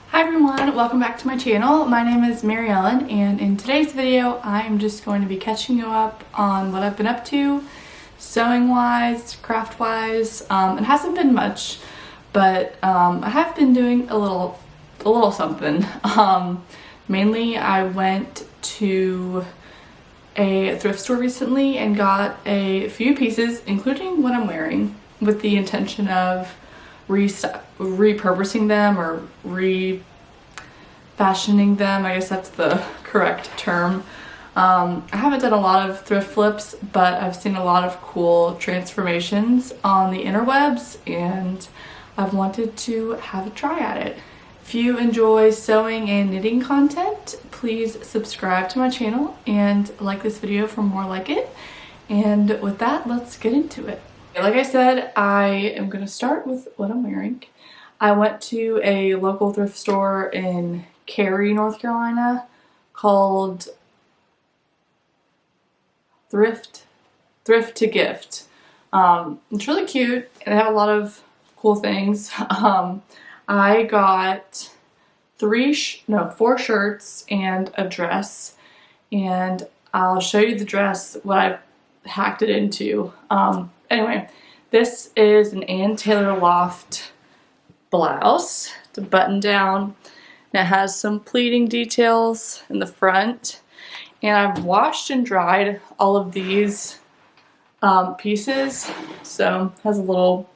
Hi everyone, welcome back to my channel. My name is Mary Ellen, and in today's video I'm just going to be catching you up on what I've been up to sewing wise, craft wise. It hasn't been much, but I have been doing a little something. Mainly I went to a thrift store recently and got a few pieces, including what I'm wearing, with the intention of repurposing them or refashioning them. I guess that's the correct term. I haven't done a lot of thrift flips, but I've seen a lot of cool transformations on the interwebs and I've wanted to have a try at it. If you enjoy sewing and knitting content, please subscribe to my channel and like this video for more like it. And with that, let's get into it. Like I said, I am going to start with what I'm wearing. I went to a local thrift store in Cary, North Carolina called Thrift to Gift. It's really cute and they have a lot of cool things. I got 4 shirts and a dress, and I'll show you the dress, what I've hacked it into. Anyway, this is an Ann Taylor Loft blouse. It's a button down and it has some pleating details in the front. And I've washed and dried all of these pieces. So it has a little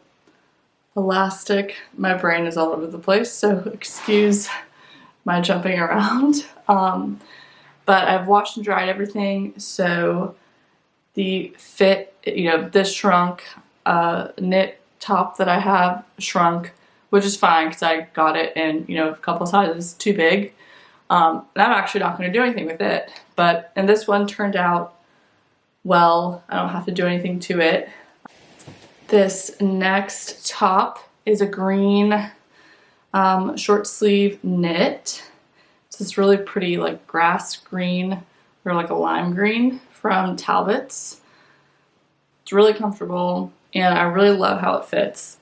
elastic. My brain is all over the place, so excuse my jumping around. But I've washed and dried everything, so the fit, this shrunk. Knit top that I have shrunk, which is fine because I got it in, a couple sizes too big. And I'm actually not going to do anything with it, and this one turned out well. I don't have to do anything to it. This next top is a green short sleeve knit. It's this really pretty like grass green or like a lime green from Talbot's. It's really comfortable and I really love how it fits.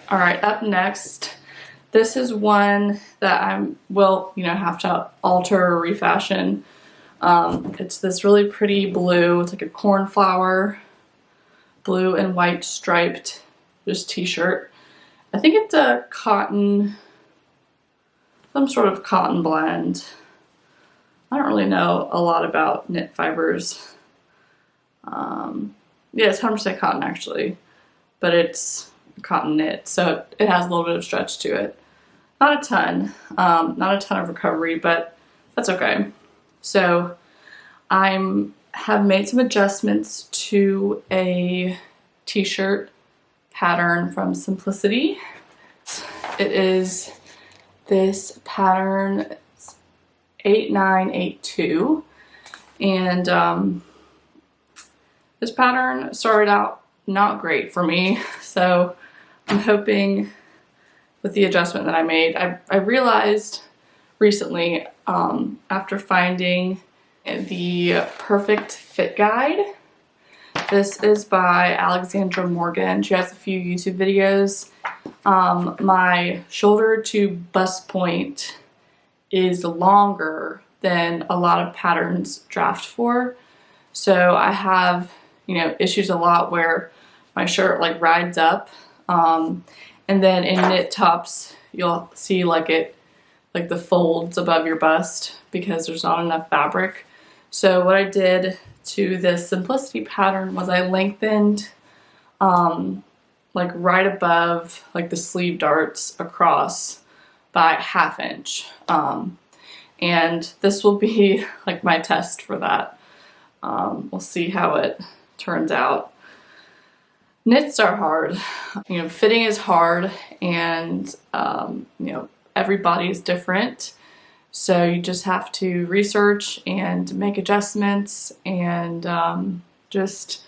All right, up next, this is one that I will, have to alter or refashion. It's this really pretty blue. It's like a cornflower, blue and white striped, just t-shirt. I think it's a cotton, some sort of cotton blend. I don't really know a lot about knit fibers. Yeah, it's 100% cotton actually, but it's cotton knit, so it has a little bit of stretch to it. Not a ton of recovery, but that's okay. So I have made some adjustments to a t-shirt pattern from Simplicity. It is this pattern, it's 8982, and this pattern started out not great for me, so I'm hoping with the adjustment that I made, I realized recently after finding the Perfect Fit Guide. This is by Alexandra Morgan. She has a few YouTube videos. My shoulder to bust point is longer than a lot of patterns draft for, so I have issues a lot where my shirt like rides up, and then in knit tops you'll see like the folds above your bust because there's not enough fabric. So what I did to this Simplicity pattern was I lengthened like right above like the sleeve darts across by 1/2 inch, and this will be like my test for that. We'll see how it turns out. Knits are hard, fitting is hard, and every body is different, so you just have to research and make adjustments and just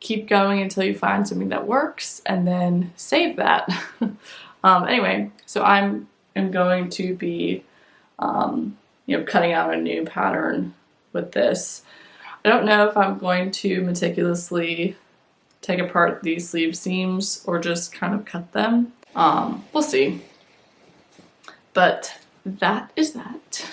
keep going until you find something that works and then save that. Anyway, so I'm going to be cutting out a new pattern with this. I don't know if I'm going to meticulously take apart these sleeve seams or just kind of cut them. We'll see. But that is that.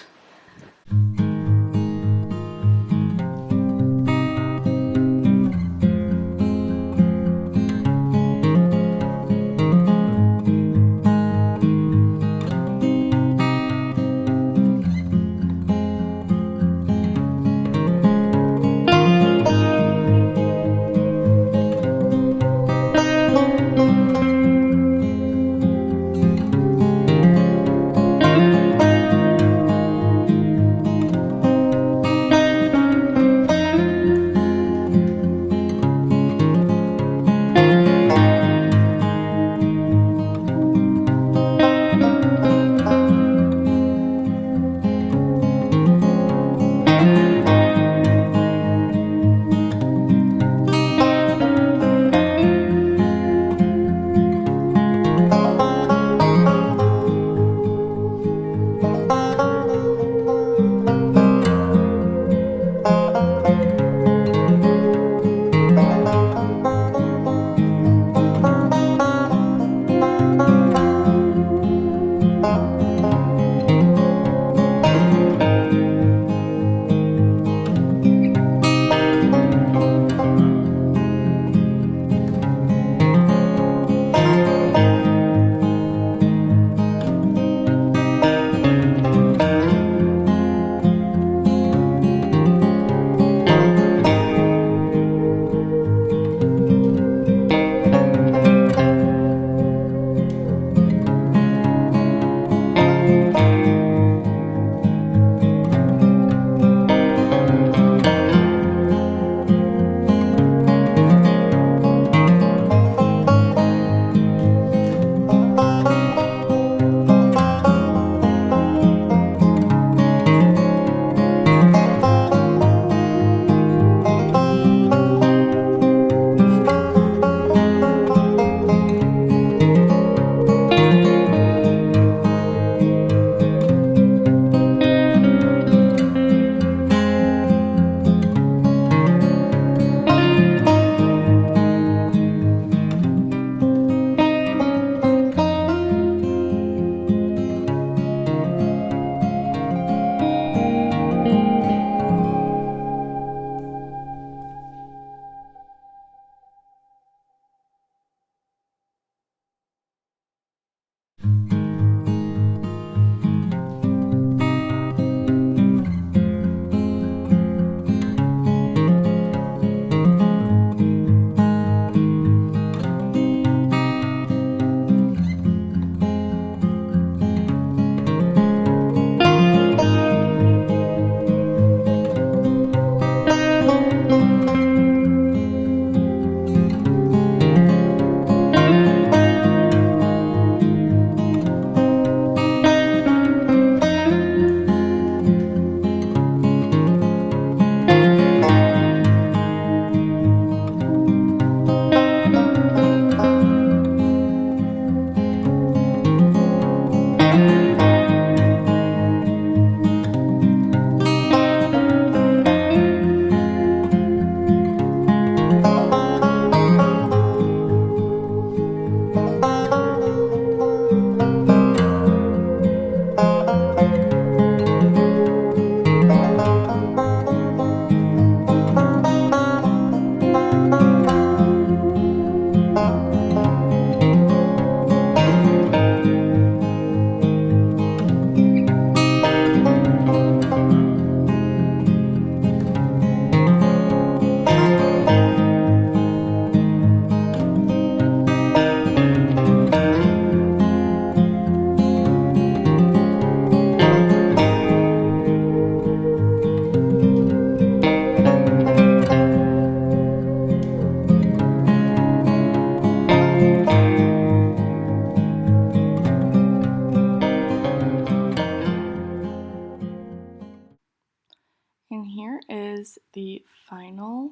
And here is the final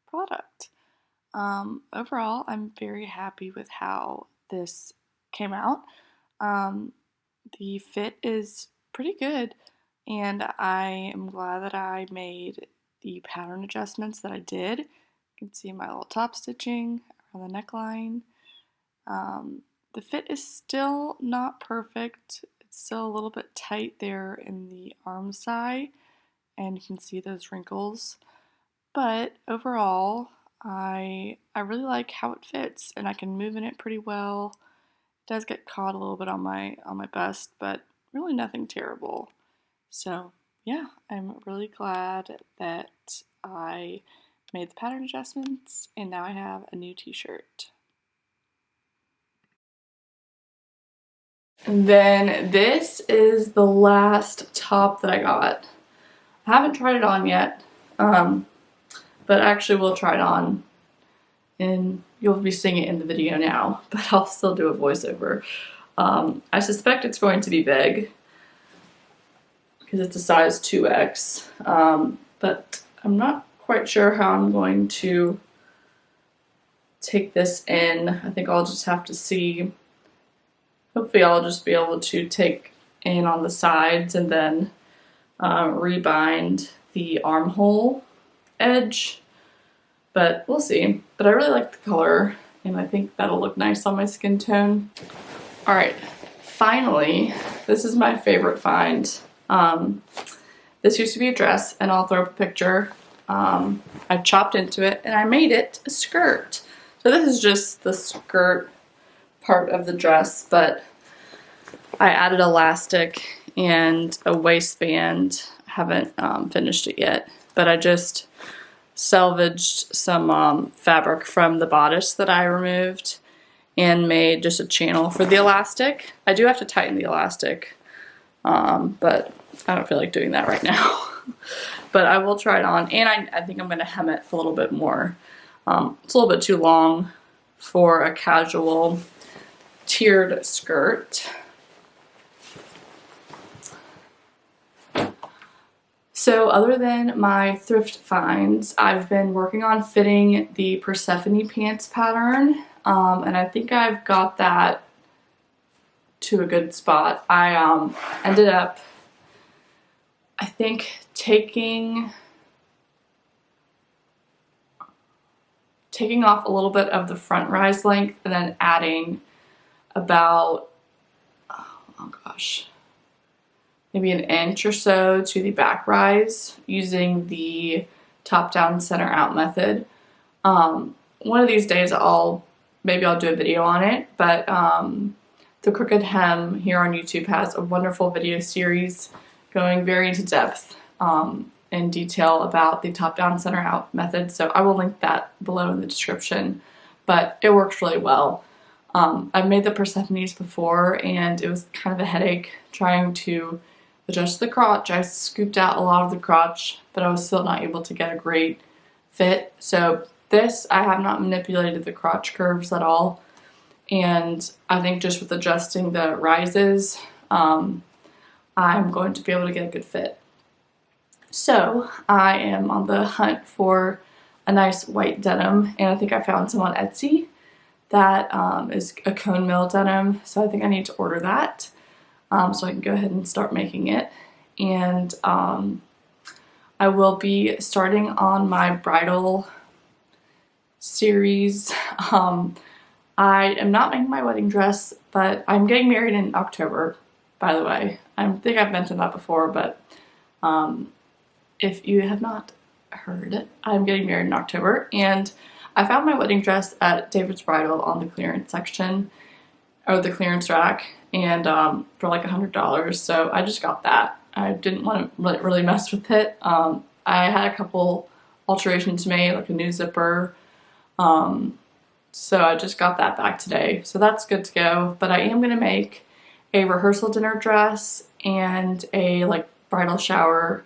product. Overall, I'm very happy with how this came out. The fit is pretty good, and I am glad that I made the pattern adjustments that I did, You can see my little top stitching around the neckline. The fit is still not perfect. It's still a little bit tight there in the arm side, and you can see those wrinkles. But overall, I really like how it fits, and I can move in it pretty well. It does get caught a little bit on my bust, but really nothing terrible. So yeah, I'm really glad that I made the pattern adjustments, and now I have a new t-shirt. And then this is the last top that I got. I haven't tried it on yet, but actually we'll try it on, and you'll be seeing it in the video now, but I'll still do a voiceover. I suspect it's going to be big because it's a size 2X, but I'm not quite sure how I'm going to take this in. I think I'll just have to see. Hopefully I'll just be able to take in on the sides and then rebind the armhole edge, but we'll see. But I really like the color, and I think that'll look nice on my skin tone. All right, finally, this is my favorite find. This used to be a dress, and I'll throw up a picture. I chopped into it and I made it a skirt. So this is just the skirt part of the dress, but I added elastic and a waistband. I haven't finished it yet, but I just salvaged some fabric from the bodice that I removed and made just a channel for the elastic. I do have to tighten the elastic, but I don't feel like doing that right now. But I will try it on, and I think I'm going to hem it a little bit more. It's a little bit too long for a casual tiered skirt. So other than my thrift finds, I've been working on fitting the Persephone pants pattern, and I think I've got that to a good spot. I ended up, I think, taking off a little bit of the front rise length and then adding about, oh gosh, maybe an inch or so to the back rise using the top down center out method. One of these days maybe I'll do a video on it, but the Crooked Hem here on YouTube has a wonderful video series going very into depth in detail about the top down center out method, so I will link that below in the description, but it works really well. I've made the Persephones before, and it was kind of a headache trying to adjust the crotch. I scooped out a lot of the crotch, but I was still not able to get a great fit. So this, I have not manipulated the crotch curves at all, and I think just with adjusting the rises, I'm going to be able to get a good fit. So I am on the hunt for a nice white denim, and I think I found some on Etsy that is a cone mill denim, so I think I need to order that so I can go ahead and start making it. And I will be starting on my bridal series. I am not making my wedding dress, but I'm getting married in October, by the way. I think I've mentioned that before, but if you have not heard, I'm getting married in October, and I found my wedding dress at David's Bridal on the clearance section, or the clearance rack, and for like $100, so I just got that. I didn't want to really mess with it. I had a couple alterations made, like a new zipper, so I just got that back today, so that's good to go. But I am going to make a rehearsal dinner dress and a like bridal shower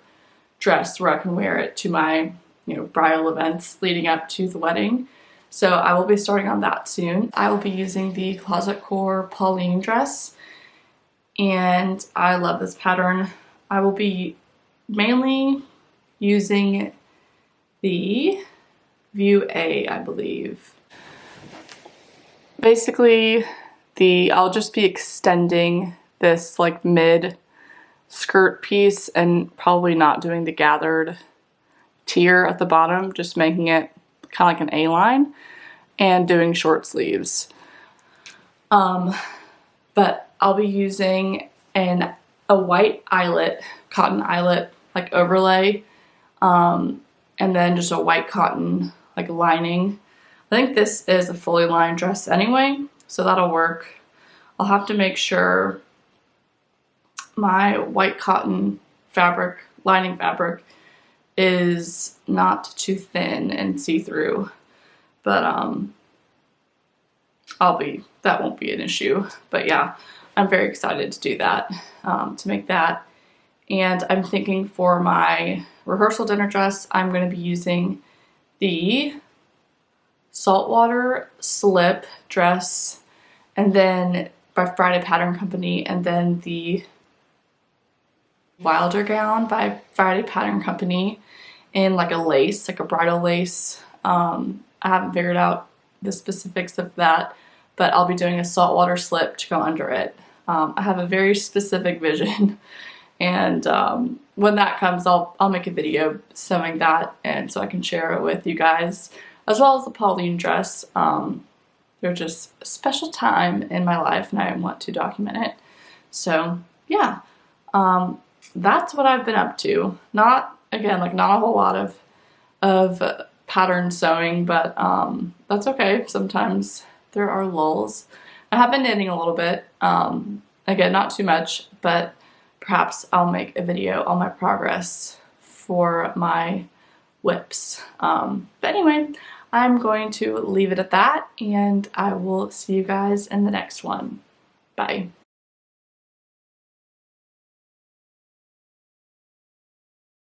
dress where I can wear it to my bridal events leading up to the wedding. So I will be starting on that soon. I will be using the Closet Core Pauline dress, and I love this pattern. I will be mainly using the View A, I believe. Basically, I'll just be extending this like mid skirt piece and probably not doing the gathered tier at the bottom, just making it kind of like an A-line, and doing short sleeves. But I'll be using a white eyelet, cotton eyelet, like overlay, and then just a white cotton like lining. I think this is a fully lined dress anyway, so that'll work. I'll have to make sure my white cotton fabric, lining fabric, is not too thin and see-through, but that won't be an issue. But yeah, I'm very excited to do that, to make that. And I'm thinking for my rehearsal dinner dress, I'm going to be using the Saltwater slip dress, and then by Friday Pattern Company, and then the Wilder Gown by Friday Pattern Company in like a lace, like a bridal lace. I haven't figured out the specifics of that, but I'll be doing a saltwater slip to go under it. I have a very specific vision, and when that comes, I'll make a video sewing that, and so I can share it with you guys, as well as the Pauline dress. They're just a special time in my life, and I want to document it. So yeah, that's what I've been up to. Not a whole lot of pattern sewing, but that's okay. Sometimes there are lulls. I have been knitting a little bit. Again, not too much, but perhaps I'll make a video on my progress for my whips. But anyway, I'm going to leave it at that, and I will see you guys in the next one. Bye.